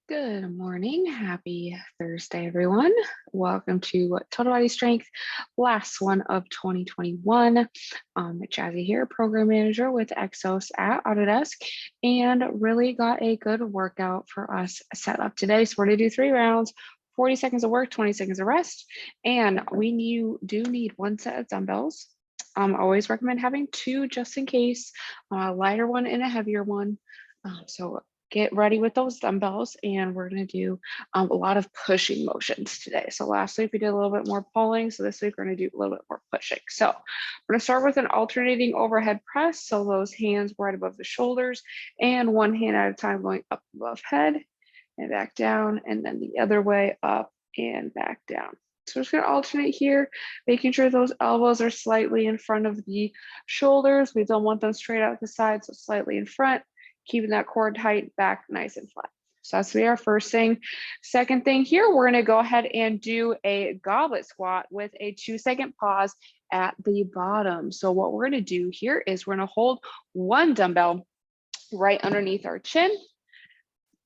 Good morning. Happy Thursday, everyone. Welcome to Total Body Strength, last one of 2021. Jazzi here, program manager with Exos at Autodesk, and really got a good workout for us set up today. So we're going to do 3 rounds, 40 seconds of work, 20 seconds of rest, and do need 1 set of dumbbells. Always recommend having 2 just in case, a lighter one and a heavier one. So get ready with those dumbbells, and we're going to do a lot of pushing motions today. So last week we did a little bit more pulling, so this week we're going to do a little bit more pushing. So we're going to start with an alternating overhead press, so those hands right above the shoulders and one hand at a time going up above head and back down, and then the other way up and back down. So we're just going to alternate here, making sure those elbows are slightly in front of the shoulders. We don't want them straight out the side, so slightly in front, keeping that core tight, back nice and flat. So that's our first thing. Second thing here, we're going to go ahead and do a goblet squat with a 2-second pause at the bottom. So what we're going to do here is we're going to hold one dumbbell right underneath our chin,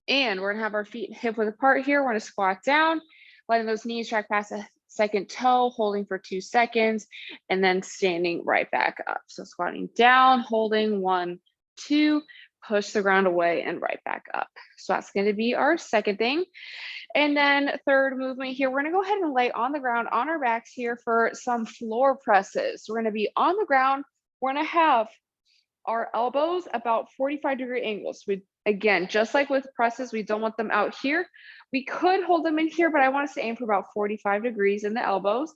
and we're going to have our feet hip width apart here. We're going to squat down, letting those knees track past the second toe, holding for 2 seconds, and then standing right back up. So squatting down, holding 1, 2, push the ground away and right back up. So that's going to be our second thing. And then third movement here, we're going to go ahead and lay on the ground on our backs here for some floor presses. So we're going to be on the ground. We're going to have our elbows about 45-degree angles. Again, just like with presses, we don't want them out here. We could hold them in here, but I want us to aim for about 45 degrees in the elbows.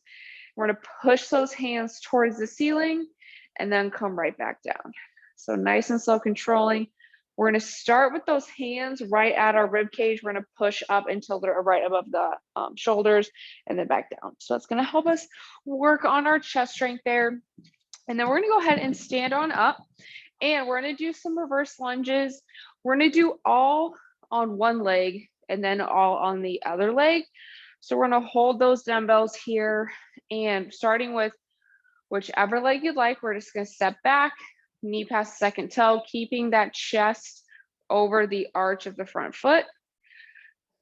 We're going to push those hands towards the ceiling and then come right back down. So nice and slow controlling. We're going to start with those hands right at our rib cage. We're going to push up until they're right above the shoulders and then back down. So it's going to help us work on our chest strength there. And then we're going to go ahead and stand on up, and we're going to do some reverse lunges. We're going to do all on one leg and then all on the other leg. So we're going to hold those dumbbells here, and starting with whichever leg you'd like, we're just going to step back, knee past the second toe, keeping that chest over the arch of the front foot.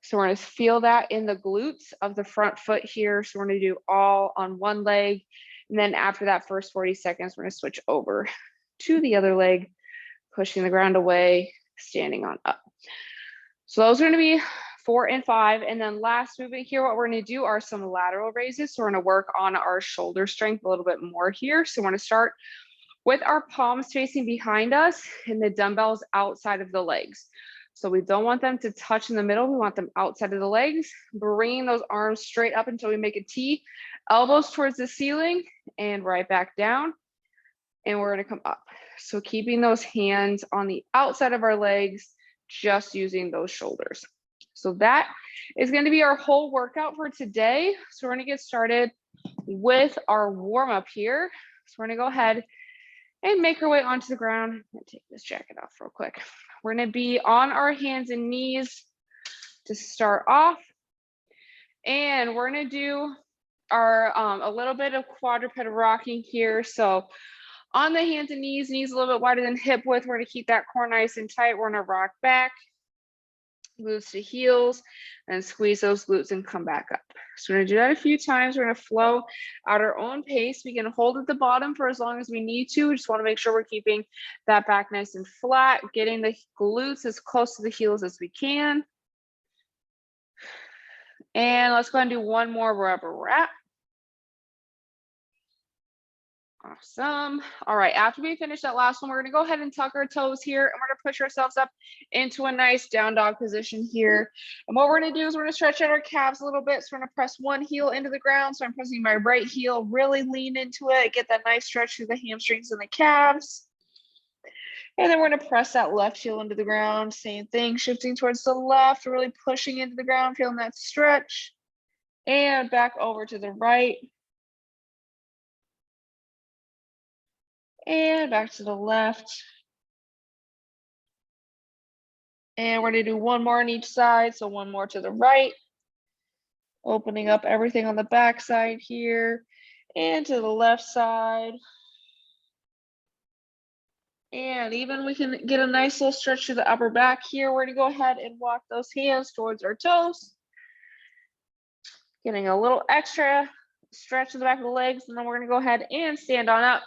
So we're going to feel that in the glutes of the front foot here. So we're going to do all on one leg. And then after that first 40 seconds, we're going to switch over to the other leg, pushing the ground away, standing on up. So those are going to be 4 and 5. And then last movement here, what we're going to do are some lateral raises. So we're going to work on our shoulder strength a little bit more here. So we're going to start with our palms facing behind us and the dumbbells outside of the legs. So we don't want them to touch in the middle. We want them outside of the legs, bringing those arms straight up until we make a T, elbows towards the ceiling and right back down. And we're going to come up. So keeping those hands on the outside of our legs, just using those shoulders. So that is going to be our whole workout for today. So we're going to get started with our warm up here. So we're going to go ahead and make our way onto the ground. I'm going to take this jacket off real quick. We're going to be on our hands and knees to start off. And we're going to do our a little bit of quadruped rocking here. So on the hands and knees a little bit wider than hip width. We're going to keep that core nice and tight. We're going to rock back, glutes to heels, and squeeze those glutes and come back up. So we're going to do that a few times. We're going to flow at our own pace. We can hold at the bottom for as long as we need to. We just want to make sure we're keeping that back nice and flat, getting the glutes as close to the heels as we can. And let's go ahead and do one more wherever we're at. Awesome. All right, after we finish that last one, we're going to go ahead and tuck our toes here, and we're going to push ourselves up into a nice down dog position here. And what we're going to do is we're going to stretch out our calves a little bit. So we're going to press one heel into the ground. So I'm pressing my right heel, really lean into it, get that nice stretch through the hamstrings and the calves. And then we're going to press that left heel into the ground. Same thing, shifting towards the left, really pushing into the ground, feeling that stretch. And back over to the right. And back to the left. And we're going to do one more on each side. So one more to the right. Opening up everything on the back side here. And to the left side. And even we can get a nice little stretch to the upper back here. We're gonna go ahead and walk those hands towards our toes. Getting a little extra stretch to the back of the legs, and then we're gonna go ahead and stand on up.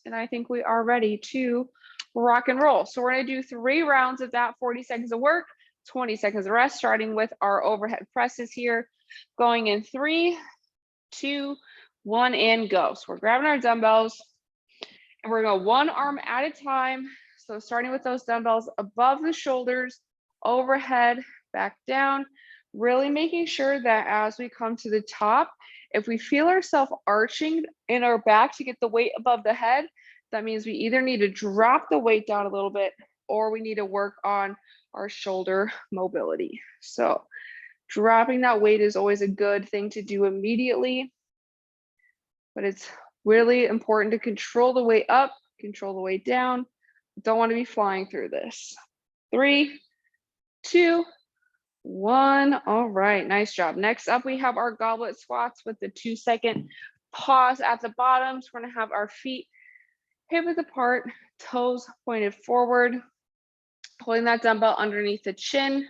And I think we are ready to rock and roll. So we're gonna do 3 rounds of that, 40 seconds of work, 20 seconds of rest, starting with our overhead presses here, going in 3, 2, 1, and go. So we're grabbing our dumbbells, and we're gonna go 1 arm at a time. So starting with those dumbbells above the shoulders, overhead, back down, really making sure that as we come to the top, if we feel ourselves arching in our back to get the weight above the head, that means we either need to drop the weight down a little bit or we need to work on our shoulder mobility. So dropping that weight is always a good thing to do immediately, but it's really important to control the weight up, control the weight down. Don't want to be flying through this. 3, 2, 1. All right, nice job. Next up, we have our goblet squats with the 2-second pause at the bottom. So we're gonna have our feet hip width apart, toes pointed forward, holding that dumbbell underneath the chin.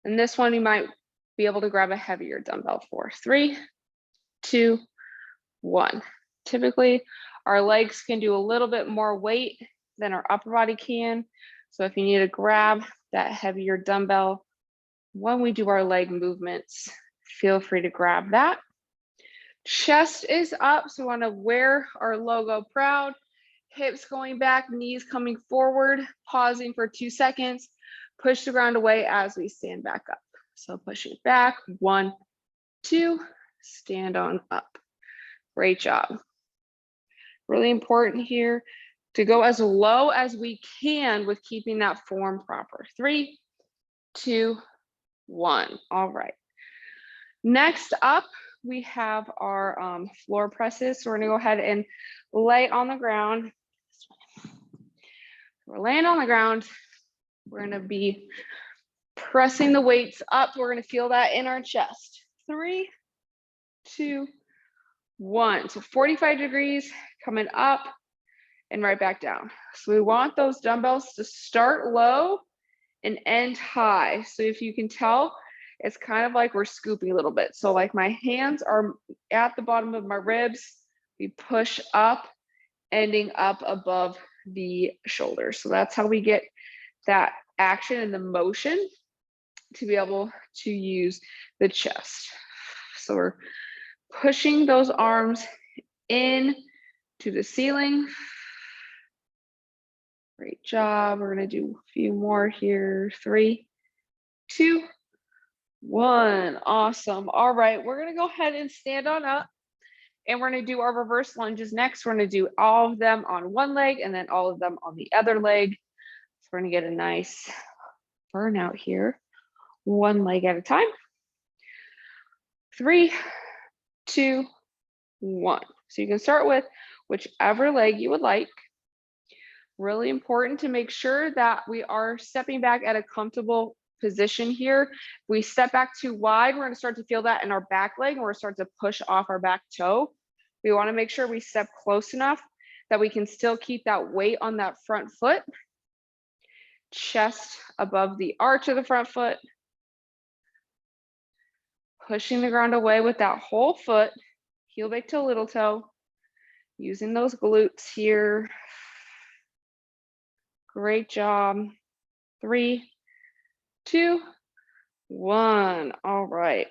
And this one you might be able to grab a heavier dumbbell for. 3, 2, 1. Typically, our legs can do a little bit more weight than our upper body can. So if you need to grab that heavier dumbbell when we do our leg movements, feel free to grab that. Chest is up, so we want to wear our logo proud. Hips going back, knees coming forward, pausing for 2 seconds. Push the ground away as we stand back up. So pushing back, 1, 2, stand on up. Great job. Really important here to go as low as we can with keeping that form proper. 3, 2, 1. All right. Next up, we have our floor presses. So we're gonna go ahead and lay on the ground. We're laying on the ground. We're gonna be pressing the weights up. We're gonna feel that in our chest. 3, 2, 1. So 45 degrees coming up and right back down. So we want those dumbbells to start low and end high. So if you can tell, it's kind of like we're scooping a little bit. So like my hands are at the bottom of my ribs. We push up, ending up above the shoulders. So that's how we get that action and the motion to be able to use the chest. So we're pushing those arms in to the ceiling. Great job. We're going to do a few more here. 3, 2, 1. Awesome. All right. We're going to go ahead and stand on up, and we're going to do our reverse lunges next. We're going to do all of them on one leg and then all of them on the other leg. So we're going to get a nice burnout here. One leg at a time. 3, 2, 1. So you can start with whichever leg you would like. Really important to make sure that we are stepping back at a comfortable position here. If we step back too wide, we're going to start to feel that in our back leg, and we're going to start to push off our back toe. We want to make sure we step close enough that we can still keep that weight on that front foot. Chest above the arch of the front foot. Pushing the ground away with that whole foot, heel big toe, little toe. Using those glutes here. Great job. 3, 2, 1. All right.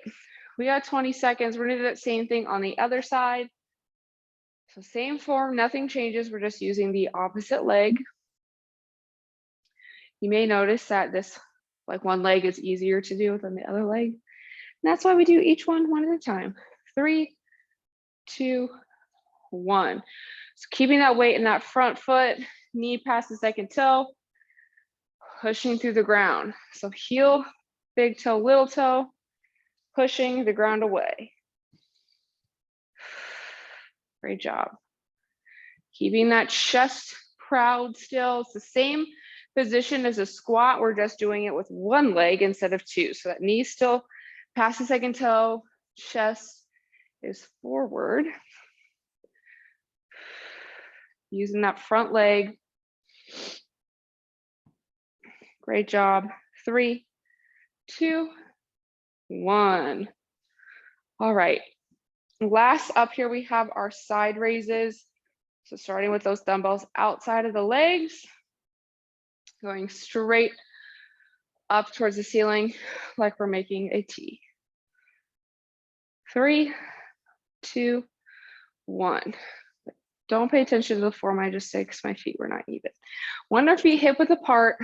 We got 20 seconds. We're gonna do that same thing on the other side. So same form, nothing changes. We're just using the opposite leg. You may notice that this, like one leg is easier to do than the other leg. And that's why we do each one at a time. 3, 2, 1. So keeping that weight in that front foot, knee past the second toe, pushing through the ground. So heel, big toe, little toe, pushing the ground away. Great job. Keeping that chest proud still. It's the same position as a squat. We're just doing it with one leg instead of two. So that knee still past the second toe, chest is forward. Using that front leg. Great job. 3, 2, 1. All right. Last up here, we have our side raises. So starting with those dumbbells outside of the legs, going straight up towards the ceiling like we're making a T. 3, 2, 1. Don't pay attention to the form I just did because my feet were not even. Want our feet hip width apart.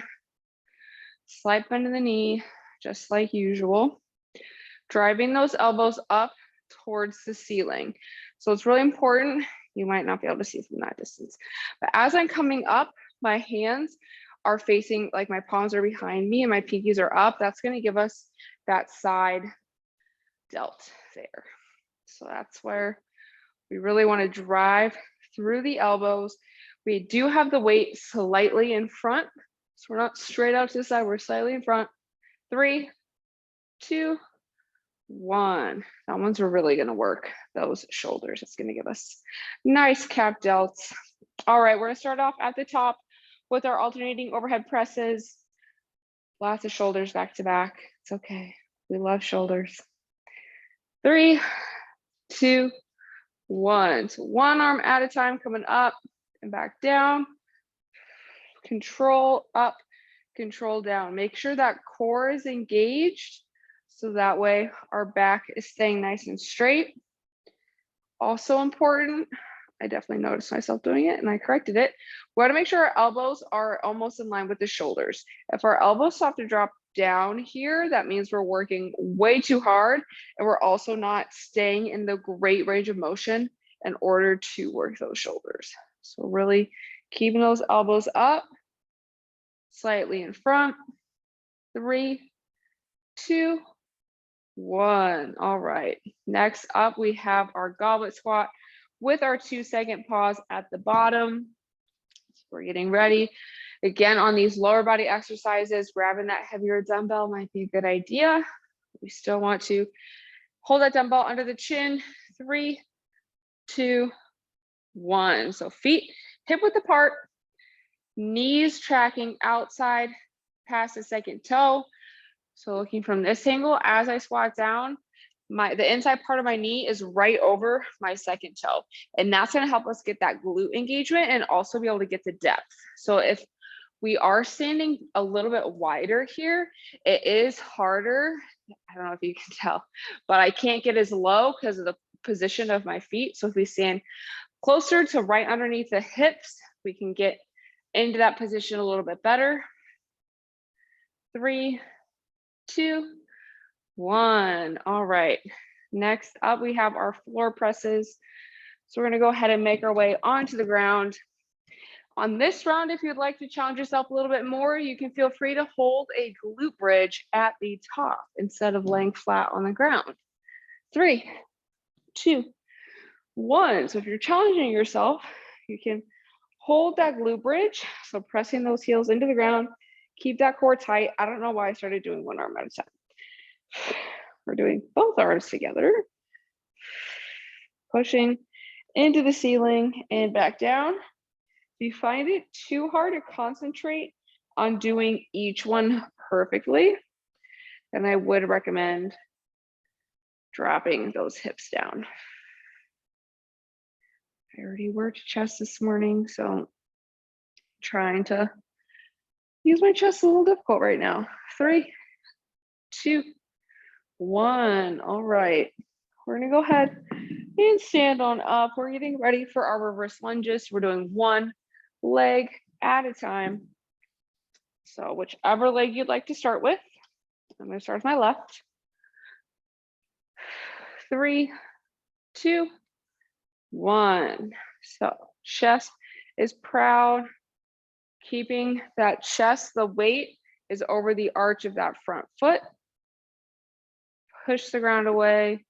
Slight bend in the knee, just like usual. Driving those elbows up towards the ceiling. So it's really important. You might not be able to see from that distance. But as I'm coming up, my hands are facing, like my palms are behind me and my pinkies are up. That's going to give us that side delt there. So that's where we really want to drive through the elbows. We do have the weight slightly in front. So we're not straight out to the side, we're slightly in front. 3, 2, 1. That one's really going to work those shoulders. It's going to give us nice calf delts. All right, we're going to start off at the top with our alternating overhead presses. Lots of shoulders back to back. It's okay. We love shoulders. 3, 2, 1. So one arm at a time, coming up and back down. Control up, control down. Make sure that core is engaged so that way our back is staying nice and straight. Also important, I definitely noticed myself doing it and I corrected it. We want to make sure our elbows are almost in line with the shoulders. If our elbows start to drop down here, that means we're working way too hard and we're also not staying in the great range of motion in order to work those shoulders. So really keeping those elbows up, slightly in front. 3, 2, 1. All right. Next up, we have our goblet squat with our 2-second pause at the bottom. So we're getting ready. Again, on these lower body exercises, grabbing that heavier dumbbell might be a good idea. We still want to hold that dumbbell under the chin. 3, 2, 1. So feet hip width apart, knees tracking outside past the second toe. So looking from this angle, as I squat down, the inside part of my knee is right over my second toe. And that's going to help us get that glute engagement and also be able to get the depth. So if we are standing a little bit wider here, it is harder. I don't know if you can tell, but I can't get as low because of the position of my feet. So if we stand closer to right underneath the hips, we can get into that position a little bit better. 3, 2, 1. All right. Next up, we have our floor presses. So we're going to go ahead and make our way onto the ground. On this round, if you'd like to challenge yourself a little bit more, you can feel free to hold a glute bridge at the top instead of laying flat on the ground. 3, 2, 1. So if you're challenging yourself, you can hold that glute bridge. So pressing those heels into the ground, keep that core tight. I don't know why I started doing one arm at a time. We're doing both arms together. Pushing into the ceiling and back down. If you find it too hard to concentrate on doing each one perfectly, then I would recommend dropping those hips down. I already worked chest this morning, so trying to use my chest a little difficult right now. 3, 2, 1. All right. We're going to go ahead and stand on up. We're getting ready for our reverse lunges. We're doing one leg at a time. So whichever leg you'd like to start with. I'm going to start with my left. 3, 2, 1. So chest is proud. Keeping that chest, the weight is over the arch of that front foot. Push the ground away.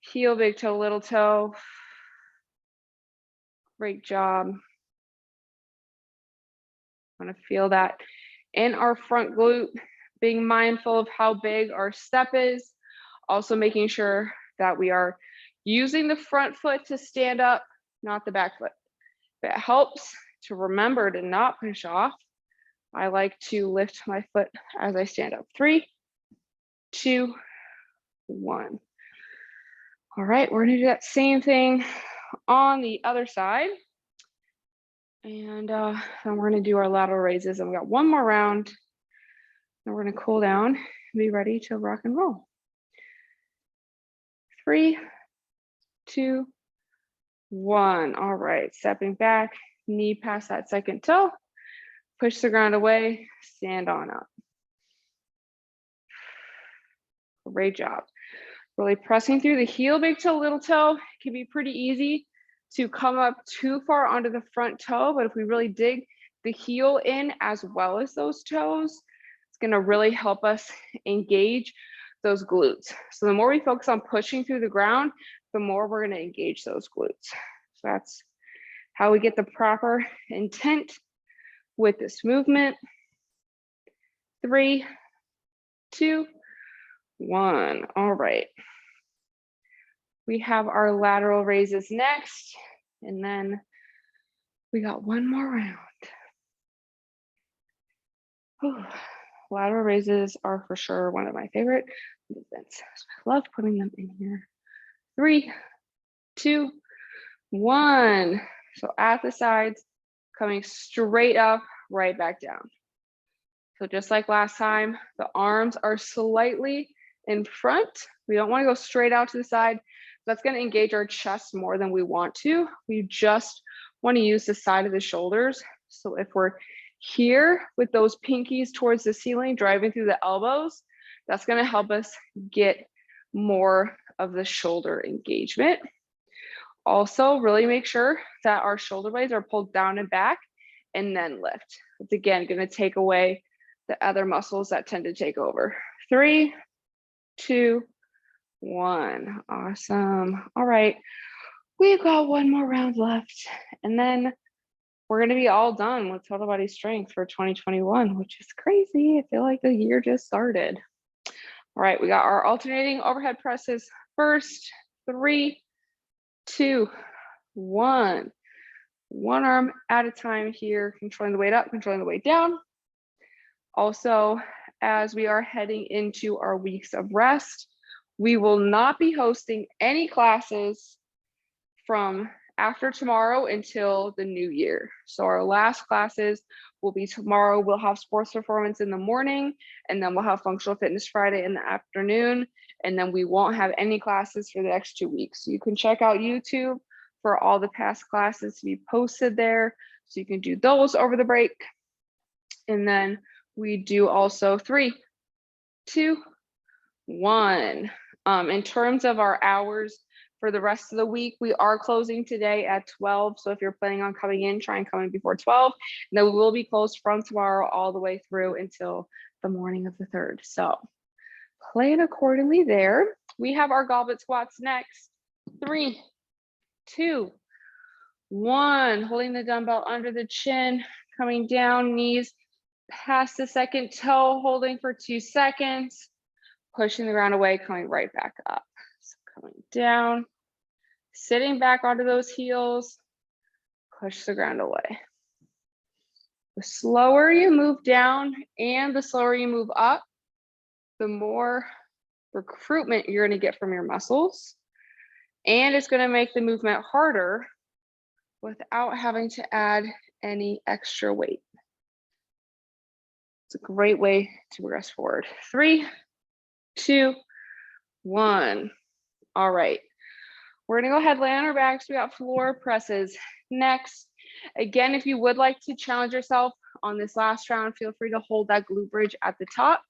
Heel, big toe, little toe. Great job. I want to feel that in our front glute, being mindful of how big our step is. Also making sure that we are using the front foot to stand up, not the back foot. If it helps, to remember to not push off, I like to lift my foot as I stand up. 3, 2, 1. All right, we're gonna do that same thing on the other side. And then we're gonna do our lateral raises, and we got one more round. And we're gonna cool down and be ready to rock and roll. 3, 2, 1. All right, stepping back, knee past that second toe, push the ground away, stand on up. Great job. Really pressing through the heel, big toe, little toe. It can be pretty easy to come up too far onto the front toe, but if we really dig the heel in as well as those toes, it's gonna really help us engage those glutes. So the more we focus on pushing through the ground, the more we're gonna engage those glutes. So that's how we get the proper intent with this movement. 3, 2, 1. All right. We have our lateral raises next, and then we got one more round. Whew. Lateral raises are for sure one of my favorite movements. So I love putting them in here. 3, 2, 1. So at the sides, coming straight up, right back down. So just like last time, the arms are slightly in front. We don't want to go straight out to the side. That's going to engage our chest more than we want to. We just want to use the side of the shoulders. So if we're here with those pinkies towards the ceiling, driving through the elbows, that's going to help us get more of the shoulder engagement. Also, really make sure that our shoulder blades are pulled down and back and then lift. It's again going to take away the other muscles that tend to take over. 3, 2, 1. Awesome. All right. We've got one more round left, and then we're going to be all done with total body strength for 2021, which is crazy. I feel like the year just started. All right. We got our alternating overhead presses first. 3, 2, 1. One arm at a time here, controlling the weight up, controlling the weight down. Also, as we are heading into our weeks of rest, we will not be hosting any classes from after tomorrow until the new year. So our last classes will be tomorrow. We'll have sports performance in the morning, and then we'll have functional fitness Friday in the afternoon. And then we won't have any classes for the next 2 weeks. So you can check out YouTube for all the past classes to be posted there. So you can do those over the break. And then we do also 3, 2, 1. In terms of our hours for the rest of the week, we are closing today at 12. So if you're planning on coming in, try and come in before 12. And then we will be closed from tomorrow all the way through until the morning of the 3rd. So plan accordingly there. We have our goblet squats next. 3, 2, 1. Holding the dumbbell under the chin, coming down, knees past the second toe, holding for 2 seconds, pushing the ground away, coming right back up. So coming down, sitting back onto those heels, push the ground away. The slower you move down and the slower you move up, the more recruitment you're going to get from your muscles. And it's going to make the movement harder without having to add any extra weight. It's a great way to progress forward. 3, 2, 1. All right. We're going to go ahead, lay on our backs. We got floor presses next. Again, if you would like to challenge yourself on this last round, feel free to hold that glute bridge at the top.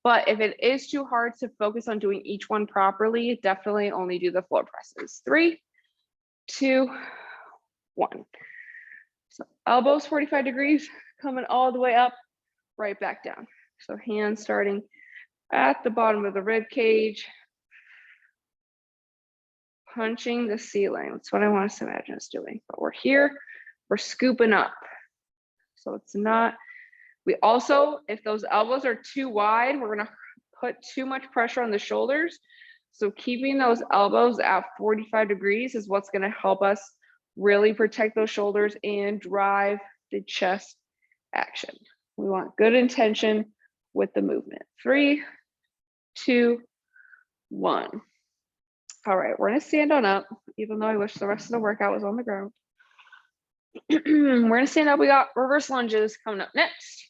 But if it is too hard to focus on doing each one properly, definitely only do the floor presses. 3, 2, 1. So elbows 45 degrees, coming all the way up, right back down. So hands starting at the bottom of the rib cage, punching the ceiling. That's what I want us to imagine us doing. But we're here, we're scooping up. So it's not, we also, if those elbows are too wide, we're gonna put too much pressure on the shoulders. So keeping those elbows at 45 degrees is what's gonna help us Really protect those shoulders and drive the chest action. We want good intention with the movement. 3, 2, 1. All right, we're gonna stand on up, even though I wish the rest of the workout was on the ground. We're gonna stand up. We got reverse lunges coming up next.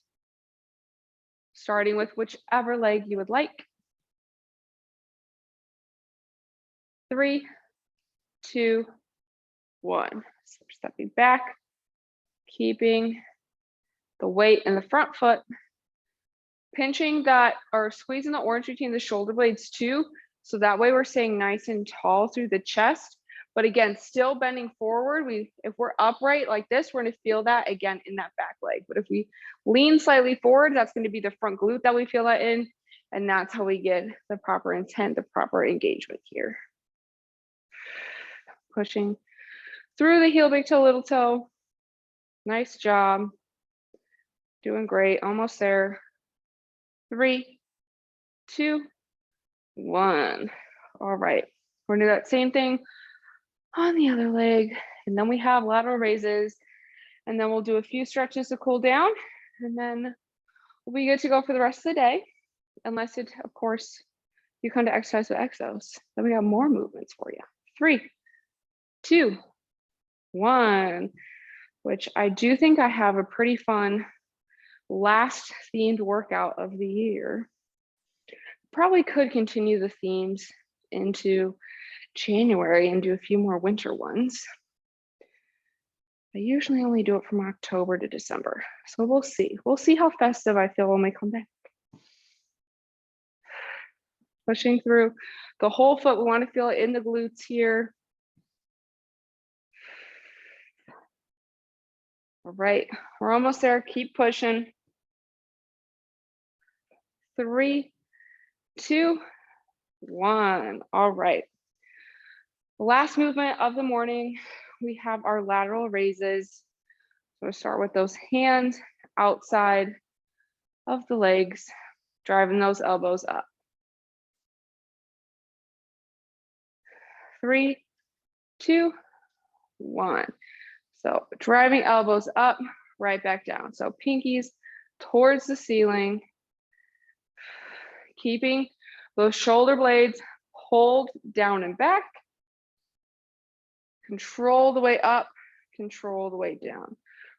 Starting with whichever leg you would like. 3, 2, 1. So we're stepping back, keeping the weight in the front foot, pinching that or squeezing the orange between the shoulder blades too. So that way we're staying nice and tall through the chest. But again, still bending forward. If we're upright like this, we're going to feel that again in that back leg. But if we lean slightly forward, that's going to be the front glute that we feel that in. And that's how we get the proper intent, the proper engagement here. Pushing through the heel, big toe, little toe. Nice job. Doing great. Almost there. 3, 2, 1. All right. We're going to do that same thing on the other leg. And then we have lateral raises. And then we'll do a few stretches to cool down. And then we'll be good to go for the rest of the day. Unless it, of course, you come to exercise with exos. Then we have more movements for you. 3, 2, 1. Which I do think I have a pretty fun last themed workout of the year. Probably could continue the themes into January and do a few more winter ones. I usually only do it from October to December. So we'll see. We'll see how festive I feel when we come back. Pushing through the whole foot. We want to feel it in the glutes here. All right, we're almost there. Keep pushing. 3, 2, 1. All right. The last movement of the morning, we have our lateral raises. So we'll start with those hands outside of the legs, driving those elbows up. 3, 2, 1. So driving elbows up, right back down. So pinkies towards the ceiling, keeping those shoulder blades pulled down and back. Control the way up, control the way down.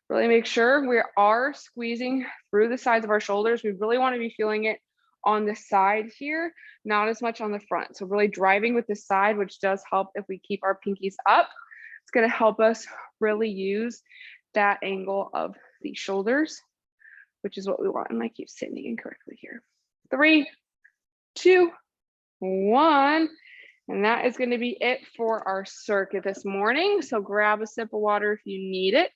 Really make sure we are squeezing through the sides of our shoulders. We really want to be feeling it on the side here, not as much on the front. So really driving with the side, which does help if we keep our pinkies up. It's going to help us really use that angle of the shoulders, which is what we want. And I keep sitting incorrectly here. 3, 2, 1. And that is going to be it for our circuit this morning. So grab a sip of water if you need it.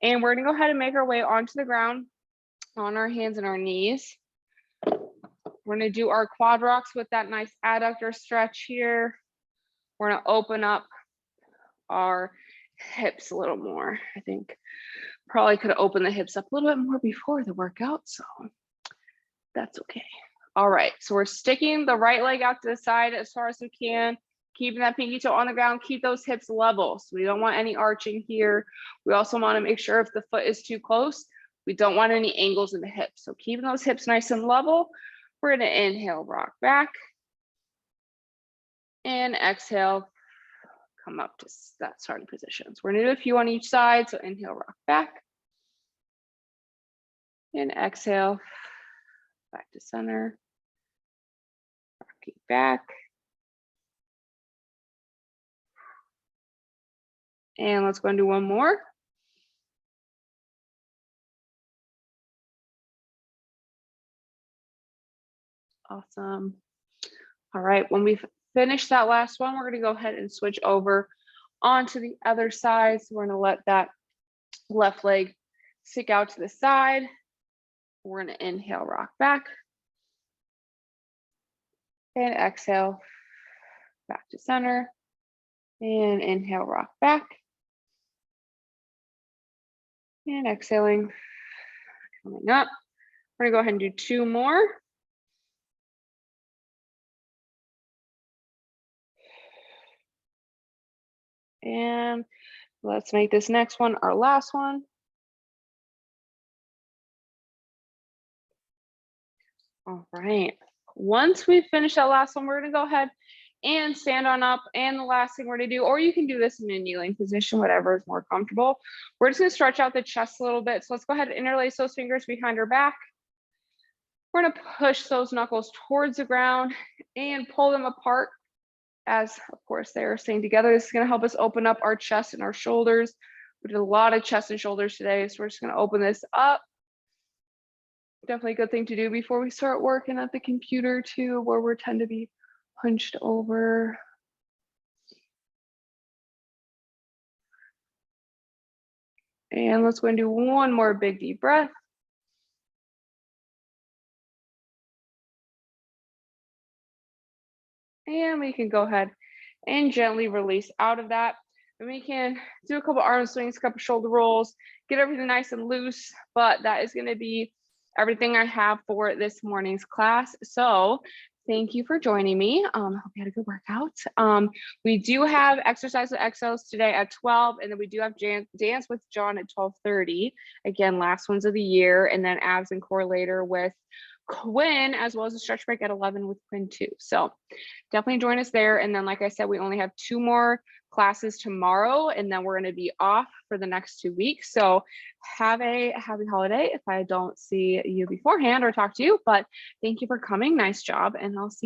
And we're going to go ahead and make our way onto the ground on our hands and our knees. We're going to do our quad rocks with that nice adductor stretch here. We're going to open up our hips a little more. I think probably could have opened the hips up a little bit more before the workout, so that's okay. All right, so we're sticking the right leg out to the side as far as we can, keeping that pinky toe on the ground, keep those hips level. So we don't want any arching here. We also want to make sure if the foot is too close, we don't want any angles in the hips. So keeping those hips nice and level. We're going to inhale, rock back, and exhale, come up to that starting position. So we're going to do a few on each side. So inhale, rock back, and exhale, back to center, rocking back. And let's go and do one more. Awesome. All right, when we've finished that last one, we're going to go ahead and switch over onto the other side. So we're going to let that left leg stick out to the side. We're going to inhale, rock back, and exhale, back to center, and inhale, rock back, and exhaling, coming up. We're going to go ahead and do two more. And Let's make this next one our last one. All right. Once we finish that last one, we're gonna go ahead and stand on up. And the last thing we're gonna do, or you can do this in a kneeling position, whatever is more comfortable. We're just gonna stretch out the chest a little bit. So let's go ahead and interlace those fingers behind our back. We're gonna push those knuckles towards the ground and pull them apart as, of course, they're staying together. This is gonna help us open up our chest and our shoulders. We did a lot of chest and shoulders today, so we're just gonna open this up. Definitely a good thing to do before we start working at the computer too, where we tend to be hunched over. And let's go and do one more big deep breath. And we can go ahead and gently release out of that. And we can do a couple arm swings, a couple shoulder rolls, get everything nice and loose. But that is going to be everything I have for this morning's class. So thank you for joining me. Hope you had a good workout. We do have exercise with Exos today at 12, and then we do have dance with John at 12:30. Again, last ones of the year, and then abs and core later with Quinn, as well as a stretch break at 11 with Quinn too. So definitely join us there. And then, like I said, we only have 2 more classes tomorrow, and then we're going to be off for the next 2 weeks. So have a happy holiday if I don't see you beforehand or talk to you, but thank you for coming. Nice job. And I'll see you